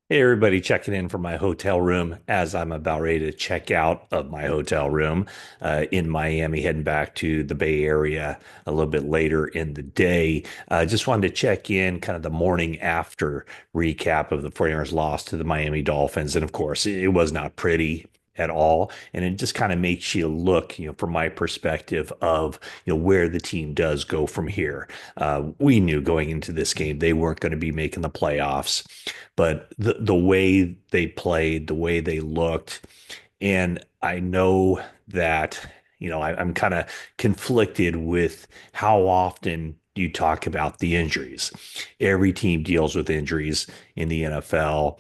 Hey, everybody, checking in from my hotel room as I'm about ready to check out of my hotel room in Miami, heading back to the Bay Area a little bit later in the day. Just wanted to check in kind of the morning after recap of the 49ers loss to the Miami Dolphins. And of course, it was not pretty at all. And it just kind of makes you look, from my perspective of, where the team does go from here. We knew going into this game they weren't going to be making the playoffs, but the way they played, the way they looked, and I know that, I'm kind of conflicted with how often you talk about the injuries. Every team deals with injuries in the NFL,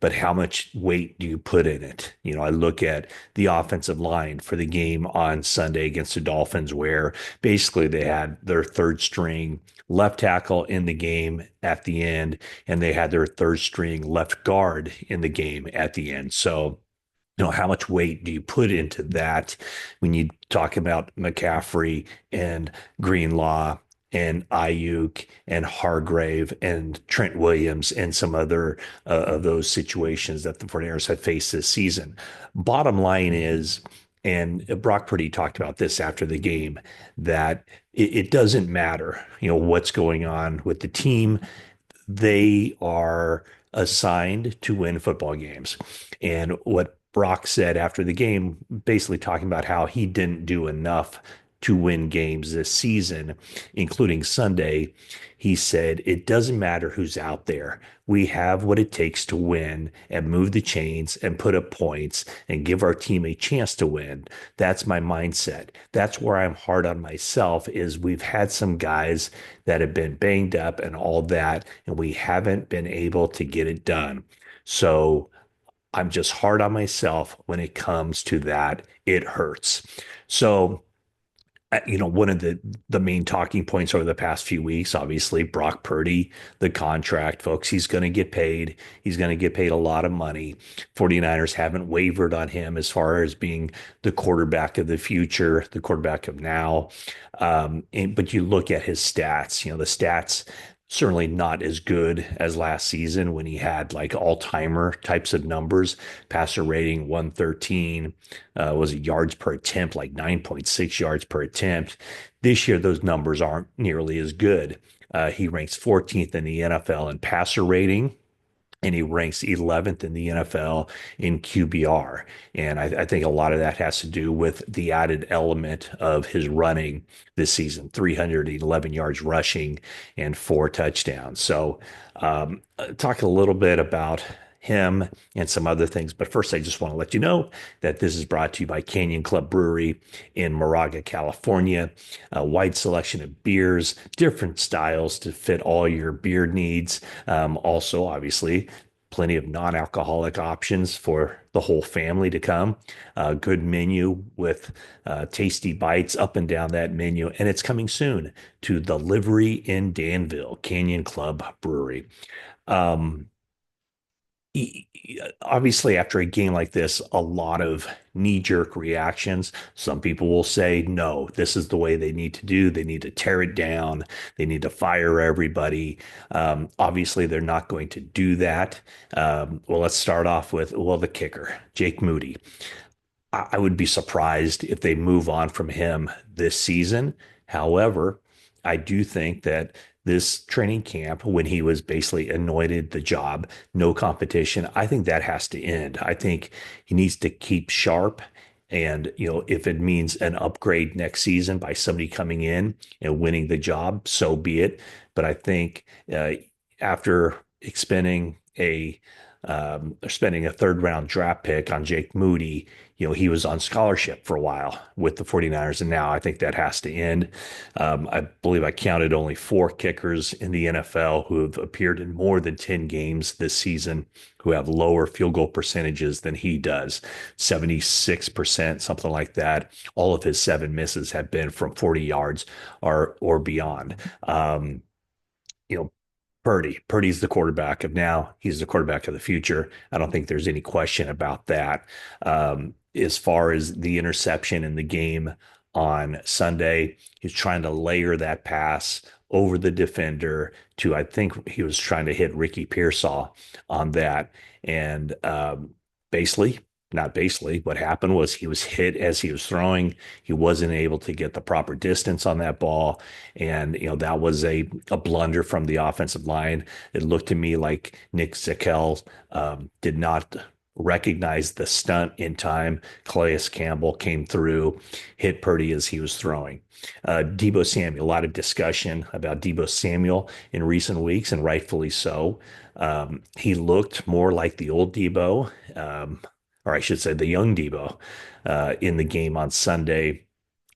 but how much weight do you put in it? I look at the offensive line for the game on Sunday against the Dolphins, where basically they had their third string left tackle in the game at the end, and they had their third string left guard in the game at the end. So, how much weight do you put into that when you talk about McCaffrey and Greenlaw and Ayuk and Hargrave and Trent Williams and some other of those situations that the 49ers have faced this season? Bottom line is, and Brock Purdy talked about this after the game, that it doesn't matter, what's going on with the team. They are assigned to win football games. And what Brock said after the game, basically talking about how he didn't do enough to win games this season, including Sunday. He said, it doesn't matter who's out there. We have what it takes to win and move the chains and put up points and give our team a chance to win. That's my mindset. That's where I'm hard on myself is we've had some guys that have been banged up and all that, and we haven't been able to get it done. So I'm just hard on myself when it comes to that. It hurts. So, one of the main talking points over the past few weeks, obviously, Brock Purdy, the contract, folks, he's going to get paid. He's going to get paid a lot of money. 49ers haven't wavered on him as far as being the quarterback of the future, the quarterback of now. But you look at his stats, the stats certainly not as good as last season when he had like all-timer types of numbers. Passer rating 113, was it yards per attempt, like 9.6 yards per attempt. This year, those numbers aren't nearly as good. He ranks 14th in the NFL in passer rating, and he ranks 11th in the NFL in QBR. And I think a lot of that has to do with the added element of his running this season, 311 yards rushing and 4 touchdowns. So, talk a little bit about him and some other things. But first, I just want to let you know that this is brought to you by Canyon Club Brewery in Moraga, California. A wide selection of beers, different styles to fit all your beer needs. Also, obviously, plenty of non-alcoholic options for the whole family to come. Good menu with tasty bites up and down that menu. And it's coming soon to the Livery in Danville, Canyon Club Brewery. Um, Obviously, after a game like this, a lot of knee-jerk reactions. Some people will say, no, this is the way they need to do. They need to tear it down. They need to fire everybody. Obviously, they're not going to do that. Well, let's start off with, the kicker, Jake Moody. I would be surprised if they move on from him this season. However, I do think that this training camp, when he was basically anointed the job, no competition, I think that has to end. I think he needs to keep sharp. And, if it means an upgrade next season by somebody coming in and winning the job, so be it. But I think after spending a third round draft pick on Jake Moody, he was on scholarship for a while with the 49ers, and now I think that has to end. I believe I counted only 4 kickers in the NFL who have appeared in more than 10 games this season who have lower field goal percentages than he does, 76%, something like that. All of his 7 misses have been from 40 yards or beyond. You know, Purdy's the quarterback of now. He's the quarterback of the future. I don't think there's any question about that. As far as the interception in the game on Sunday, he's trying to layer that pass over the defender to, I think he was trying to hit Ricky Pearsall on that. And basically, not basically, what happened was he was hit as he was throwing. He wasn't able to get the proper distance on that ball. And, that was a blunder from the offensive line. It looked to me like Nick Zakelj did not recognize the stunt in time. Calais Campbell came through, hit Purdy as he was throwing. Deebo Samuel, a lot of discussion about Deebo Samuel in recent weeks, and rightfully so. He looked more like the old Deebo, or I should say the young Deebo, in the game on Sunday.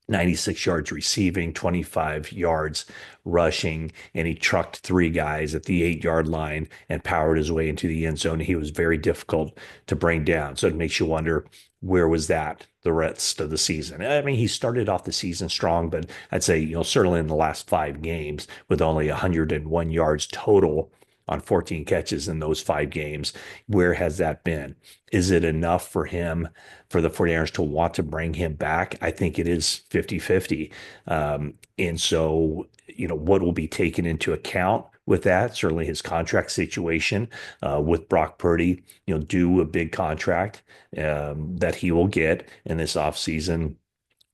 96 yards receiving, 25 yards rushing, and he trucked three guys at the 8-yard line and powered his way into the end zone. He was very difficult to bring down. So it makes you wonder, where was that the rest of the season? I mean, he started off the season strong, but I'd say, certainly in the last 5 games with only 101 yards total on 14 catches in those 5 games. Where has that been? Is it enough for him, for the 49ers to want to bring him back? I think it is 50-50. And so, what will be taken into account with that? Certainly his contract situation with Brock Purdy, do a big contract that he will get in this offseason.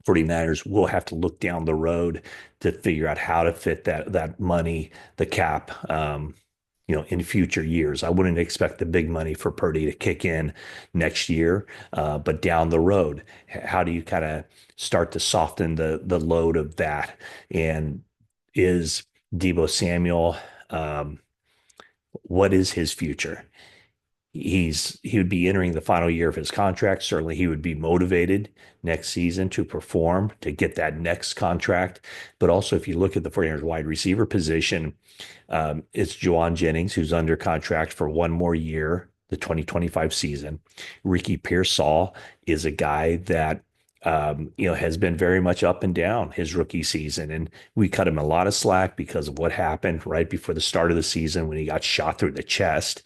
49ers will have to look down the road to figure out how to fit that money, the cap, in future years. I wouldn't expect the big money for Purdy to kick in next year, but down the road, how do you kind of start to soften the load of that? And is Deebo Samuel, what is his future? He would be entering the final year of his contract. Certainly, he would be motivated next season to perform to get that next contract. But also, if you look at the 49ers wide receiver position, it's Juwan Jennings, who's under contract for one more year, the 2025 season. Ricky Pearsall is a guy that has been very much up and down his rookie season. And we cut him a lot of slack because of what happened right before the start of the season when he got shot through the chest.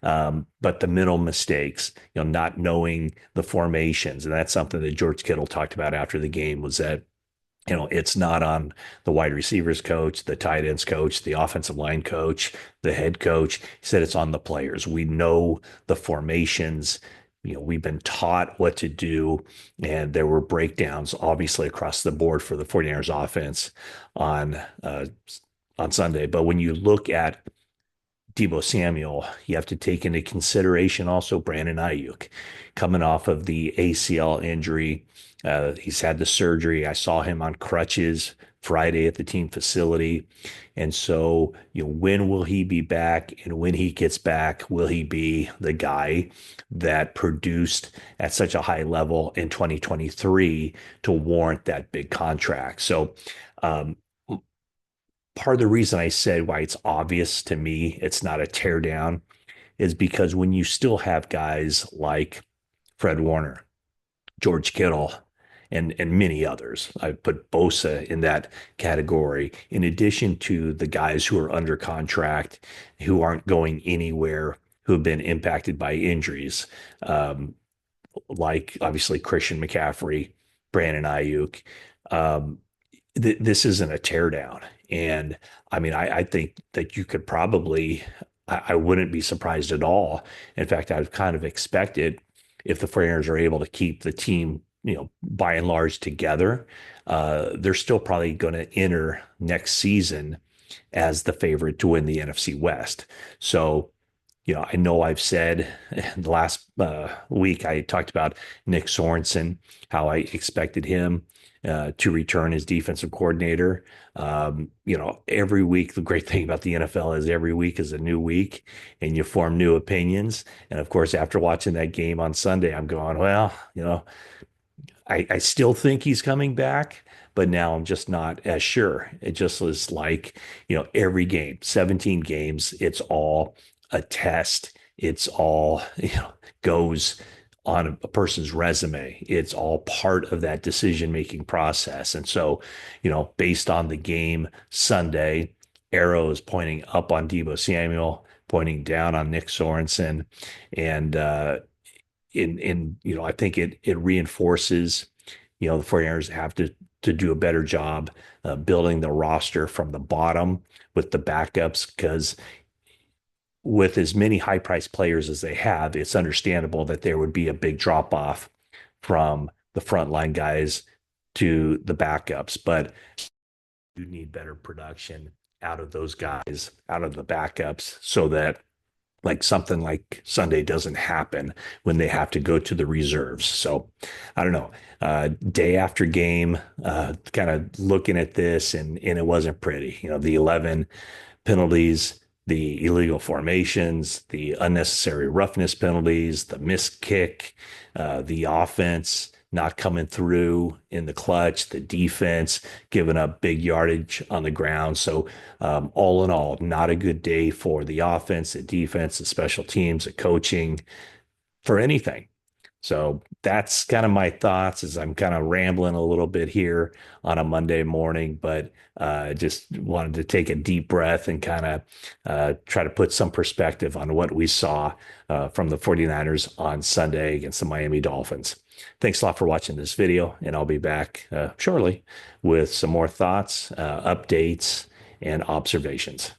But the mental mistakes, not knowing the formations, and that's something that George Kittle talked about after the game, was that it's not on the wide receivers coach, the tight ends coach, the offensive line coach, the head coach. He said it's on the players. We know the formations. We've been taught what to do, and there were breakdowns, obviously, across the board for the 49ers offense on Sunday. But when you look at Deebo Samuel, you have to take into consideration also Brandon Ayuk coming off of the ACL injury. He's had the surgery. I saw him on crutches Friday at the team facility. And so, when will he be back? And when he gets back, will he be the guy that produced at such a high level in 2023 to warrant that big contract? So, part of the reason I said why it's obvious to me it's not a teardown is because when you still have guys like Fred Warner, George Kittle, and many others. I put Bosa in that category, in addition to the guys who are under contract, who aren't going anywhere, who have been impacted by injuries, like obviously Christian McCaffrey, Brandon Ayuk. Um, this isn't a teardown. And I mean, I think that you could probably, I wouldn't be surprised at all. In fact, I've kind of expected, if the 49ers are able to keep the team, by and large together, they're still probably going to enter next season as the favorite to win the NFC West. So, I know I've said the last week, I talked about Nick Sorensen, how I expected him to return as defensive coordinator. Every week, the great thing about the NFL is every week is a new week and you form new opinions. And of course, after watching that game on Sunday, I'm going, well, I still think he's coming back, but now I'm just not as sure. It just was like, every game, 17 games, it's all a test. It's all, goes on a person's resume. It's all part of that decision-making process. And so, based on the game Sunday, arrows pointing up on Deebo Samuel, pointing down on Nick Sorensen. And, I think it reinforces, the 49ers have to to do a better job building the roster from the bottom with the backups because with as many high priced players as they have, it's understandable that there would be a big drop off from the frontline guys to the backups. But you need better production out of those guys, out of the backups, so that like something like Sunday doesn't happen when they have to go to the reserves. So I don't know. Day after game, kind of looking at this, and it wasn't pretty. You know, the 11 penalties, the illegal formations, the unnecessary roughness penalties, the missed kick, the offense not coming through in the clutch, the defense giving up big yardage on the ground. So, all in all, not a good day for the offense, the defense, the special teams, the coaching, for anything. So that's kind of my thoughts as I'm kind of rambling a little bit here on a Monday morning, but just wanted to take a deep breath and kind of try to put some perspective on what we saw from the 49ers on Sunday against the Miami Dolphins. Thanks a lot for watching this video, and I'll be back shortly with some more thoughts, updates, and observations.